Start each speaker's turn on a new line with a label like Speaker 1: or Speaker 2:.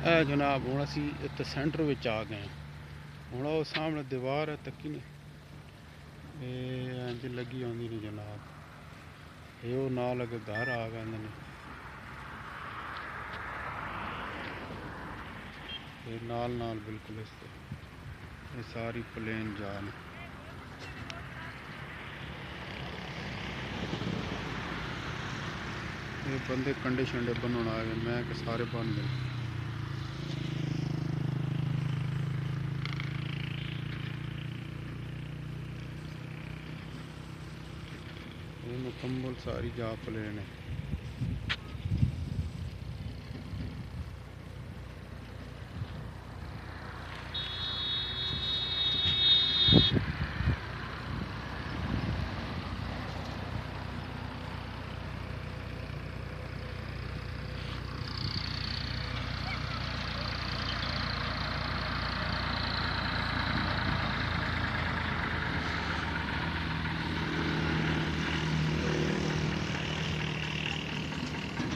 Speaker 1: ਇਹ ਜਨਾਬ ਹੁਣ ਅਸੀਂ ਇੱਥੇ ਸੈਂਟਰ ਵਿੱਚ ਆ ਗਏ। ਹੁਣ ਉਹ ਸਾਹਮਣੇ ਦੀਵਾਰ ਹੈ ਤੱਕੀ ਨੇ, ਇਹ ਇੰਜ ਲੱਗੀ ਆਉਂਦੀ ਨਹੀਂ ਜਨਾਬ। ਇਹ ਉਹ ਨਾਲ ਅੱਗੇ ਘਰ ਆ ਗਏ ਨੇ, ਇਹ ਨਾਲ ਬਿਲकुल ਇਸ ਤੇ ਇਹ ਸਾਰੀ ਪਲੇਨ ਜਾਨ। ये बंदे कंडे शंडे बनने आ गए, मैं कि सारे बन गए। ये मुकम्मल सारी जा प्लेन है।